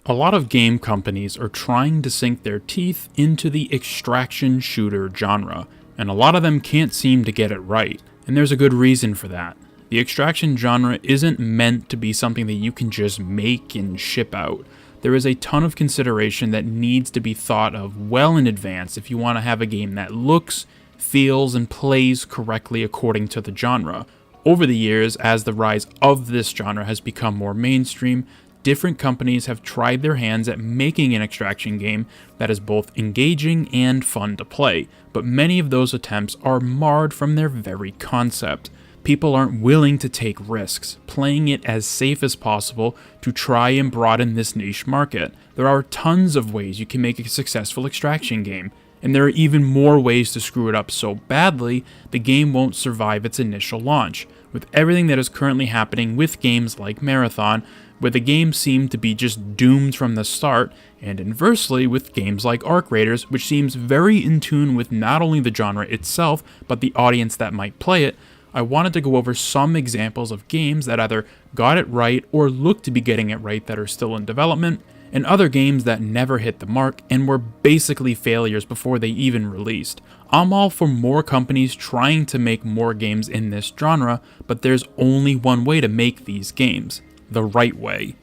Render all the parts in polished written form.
A lot of game companies are trying to sink their teeth into the extraction shooter genre, and a lot of them can't seem to get it right, and there's a good reason for that. The extraction genre isn't meant to be something that you can just make and ship out. There is a ton of consideration that needs to be thought of well in advance if you want to have a game that looks, feels, and plays correctly according to the genre. Over the years, as the rise of this genre has become more mainstream, different companies have tried their hands at making an extraction game that is both engaging and fun to play, but many of those attempts are marred from their very concept. People aren't willing to take risks, playing it as safe as possible to try and broaden this niche market. There are tons of ways you can make a successful extraction game, and there are even more ways to screw it up so badly the game won't survive its initial launch. With everything that is currently happening with games like Marathon, where the game seemed to be just doomed from the start, and inversely with games like Arc Raiders, which seems very in tune with not only the genre itself, but the audience that might play it, I wanted to go over some examples of games that either got it right or look to be getting it right that are still in development, and other games that never hit the mark and were basically failures before they even released. I'm all for more companies trying to make more games in this genre, but there's only one way to make these games: the right way.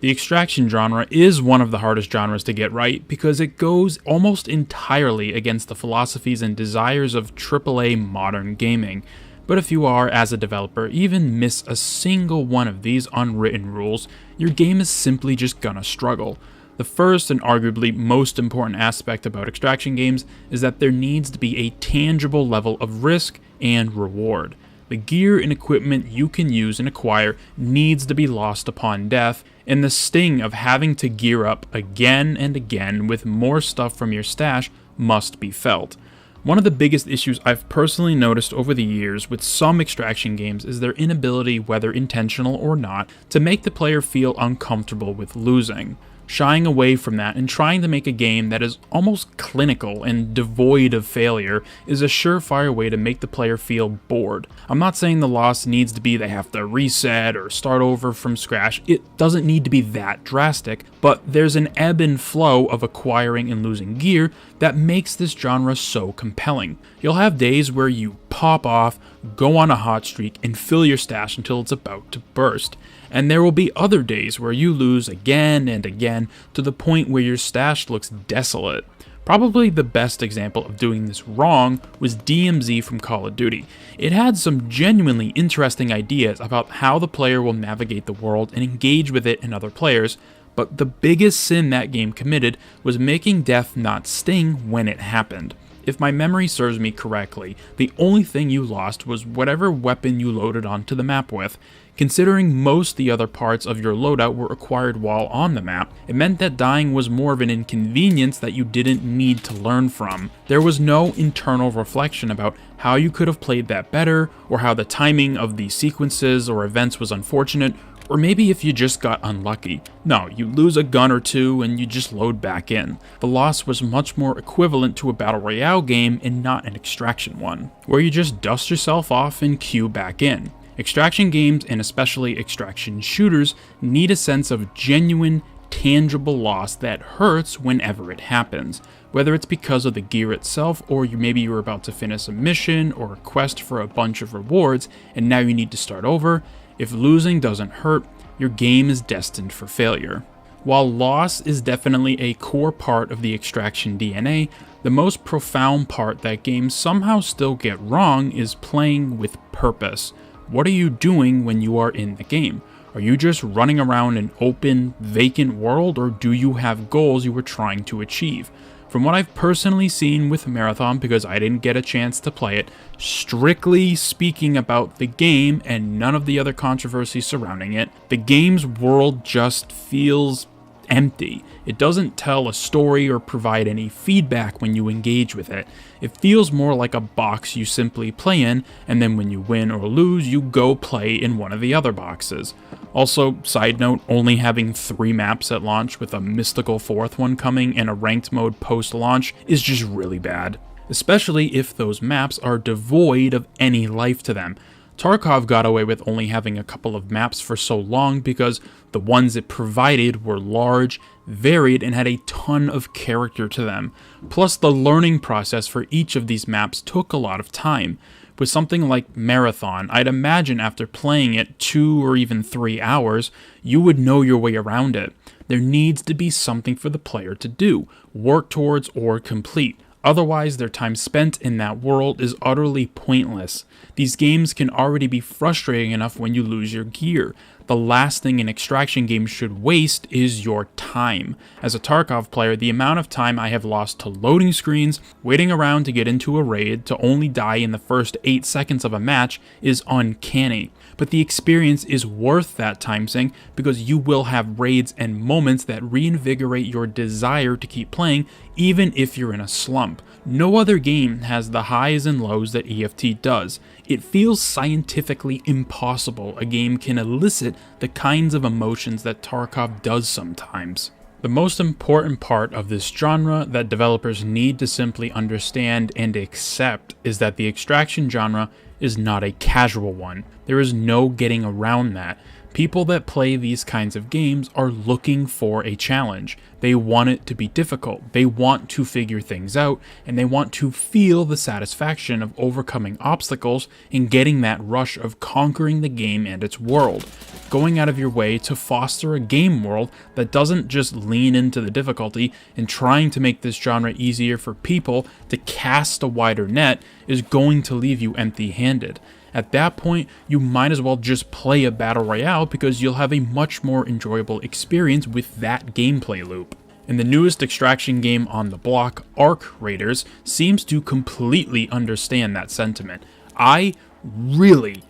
The extraction genre is one of the hardest genres to get right because it goes almost entirely against the philosophies and desires of AAA modern gaming. But if you are, as a developer, even miss a single one of these unwritten rules, your game is simply just gonna struggle. The first and arguably most important aspect about extraction games is that there needs to be a tangible level of risk and reward. The gear and equipment you can use and acquire needs to be lost upon death, and the sting of having to gear up again and again with more stuff from your stash must be felt. One of the biggest issues I've personally noticed over the years with some extraction games is their inability, whether intentional or not, to make the player feel uncomfortable with losing. Shying away from that and trying to make a game that is almost clinical and devoid of failure is a surefire way to make the player feel bored. I'm not saying the loss needs to be they have to reset or start over from scratch. It doesn't need to be that drastic, but there's an ebb and flow of acquiring and losing gear that makes this genre so compelling. You'll have days where you pop off, go on a hot streak, and fill your stash until it's about to burst. And there will be other days where you lose again and again to the point where your stash looks desolate. Probably the best example of doing this wrong was DMZ from Call of Duty. It had some genuinely interesting ideas about how the player will navigate the world and engage with it and other players, but the biggest sin that game committed was making death not sting when it happened. If my memory serves me correctly, the only thing you lost was whatever weapon you loaded onto the map with. Considering most the other parts of your loadout were acquired while on the map, it meant that dying was more of an inconvenience that you didn't need to learn from. There was no internal reflection about how you could have played that better, or how the timing of the sequences or events was unfortunate, or maybe if you just got unlucky. No, you lose a gun or two and you just load back in. The loss was much more equivalent to a battle royale game and not an extraction one, where you just dust yourself off and queue back in. Extraction games, and especially extraction shooters, need a sense of genuine, tangible loss that hurts whenever it happens. Whether it's because of the gear itself, or maybe you're about to finish a mission or a quest for a bunch of rewards, and now you need to start over. If losing doesn't hurt, your game is destined for failure. While loss is definitely a core part of the extraction DNA, the most profound part that games somehow still get wrong is playing with purpose. What are you doing when you are in the game? Are you just running around an open, vacant world, or do you have goals you were trying to achieve? From what I've personally seen with Marathon, because I didn't get a chance to play it, strictly speaking about the game and none of the other controversy surrounding it, the game's world just feels empty. It doesn't tell a story or provide any feedback when you engage with it. It feels more like a box you simply play in, and then when you win or lose, you go play in one of the other boxes. Also, side note, only having 3 maps at launch with a mystical 4th one coming and a ranked mode post-launch is just really bad. Especially if those maps are devoid of any life to them. Tarkov got away with only having a couple of maps for so long because the ones it provided were large, varied, and had a ton of character to them. Plus, the learning process for each of these maps took a lot of time. With something like Marathon, I'd imagine after playing it 2 or even 3 hours, you would know your way around it. There needs to be something for the player to do, work towards, or complete. Otherwise, their time spent in that world is utterly pointless. These games can already be frustrating enough when you lose your gear. The last thing an extraction game should waste is your time. As a Tarkov player, the amount of time I have lost to loading screens, waiting around to get into a raid, to only die in the first 8 seconds of a match is uncanny. But the experience is worth that time sink because you will have raids and moments that reinvigorate your desire to keep playing even if you're in a slump. No other game has the highs and lows that EFT does. It feels scientifically impossible a game can elicit the kinds of emotions that Tarkov does sometimes. The most important part of this genre that developers need to simply understand and accept is that the extraction genre is not a casual one. There is no getting around that. People that play these kinds of games are looking for a challenge. They want it to be difficult, they want to figure things out, and they want to feel the satisfaction of overcoming obstacles and getting that rush of conquering the game and its world. Going out of your way to foster a game world that doesn't just lean into the difficulty and trying to make this genre easier for people to cast a wider net is going to leave you empty-handed. At that point, you might as well just play a battle royale because you'll have a much more enjoyable experience with that gameplay loop. And the newest extraction game on the block, Arc Raiders, seems to completely understand that sentiment. I really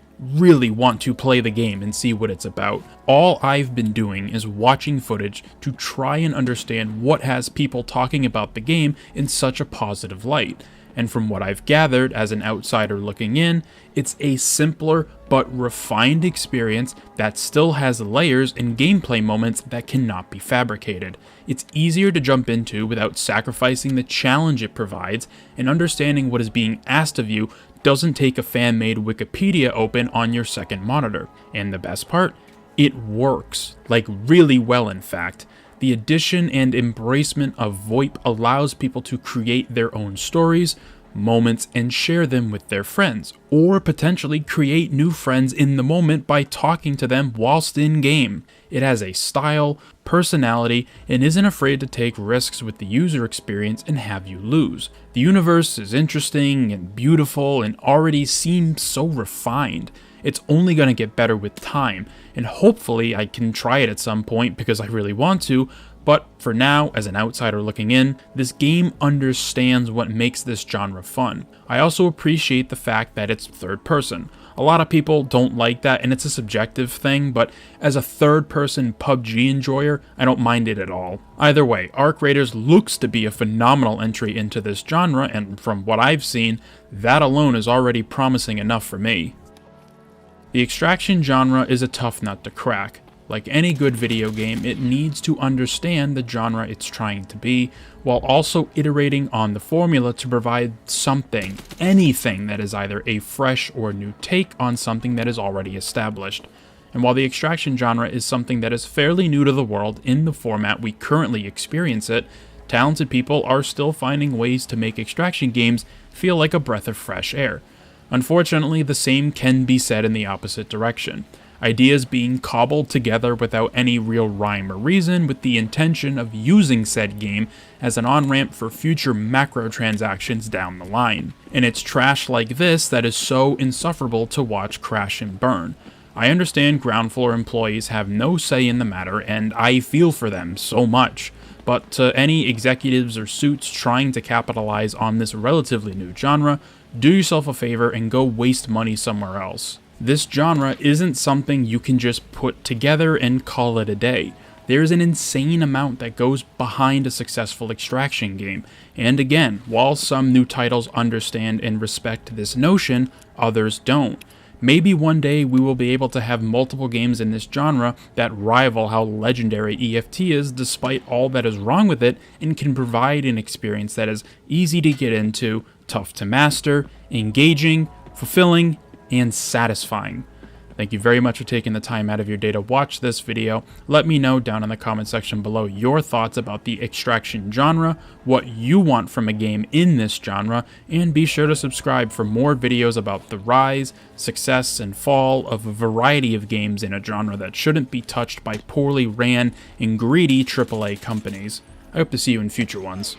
want to play the game and see what it's about. All I've been doing is watching footage to try and understand what has people talking about the game in such a positive light. And from what I've gathered as an outsider looking in, it's a simpler but refined experience that still has layers and gameplay moments that cannot be fabricated. It's easier to jump into without sacrificing the challenge it provides, and understanding what is being asked of you doesn't take a fan-made Wikipedia open on your second monitor. And the best part? It works. Like really well, in fact. The addition and embracement of VoIP allows people to create their own stories, moments, and share them with their friends, or potentially create new friends in the moment by talking to them whilst in-game. It has a style, personality, and isn't afraid to take risks with the user experience and have you lose. The universe is interesting and beautiful and already seems so refined. It's only going to get better with time, and hopefully I can try it at some point because I really want to, but for now, as an outsider looking in, this game understands what makes this genre fun. I also appreciate the fact that it's third person. A lot of people don't like that, and it's a subjective thing, but as a third-person PUBG enjoyer, I don't mind it at all. Either way, Arc Raiders looks to be a phenomenal entry into this genre, and from what I've seen, that alone is already promising enough for me. The extraction genre is a tough nut to crack. Like any good video game, it needs to understand the genre it's trying to be, while also iterating on the formula to provide something, anything that is either a fresh or new take on something that is already established. And while the extraction genre is something that is fairly new to the world in the format we currently experience it, talented people are still finding ways to make extraction games feel like a breath of fresh air. Unfortunately, the same can be said in the opposite direction. Ideas being cobbled together without any real rhyme or reason with the intention of using said game as an on-ramp for future macro transactions down the line. And it's trash like this that is so insufferable to watch crash and burn. I understand ground floor employees have no say in the matter, and I feel for them so much. But to any executives or suits trying to capitalize on this relatively new genre, do yourself a favor and go waste money somewhere else. This genre isn't something you can just put together and call it a day. There's an insane amount that goes behind a successful extraction game, and again, while some new titles understand and respect this notion, others don't. Maybe one day we will be able to have multiple games in this genre that rival how legendary EFT is despite all that is wrong with it, and can provide an experience that is easy to get into, tough to master, engaging, fulfilling, and satisfying. Thank you very much for taking the time out of your day to watch this video. Let me know down in the comment section below your thoughts about the extraction genre, what you want from a game in this genre, and be sure to subscribe for more videos about the rise, success, and fall of a variety of games in a genre that shouldn't be touched by poorly ran and greedy AAA companies. I hope to see you in future ones.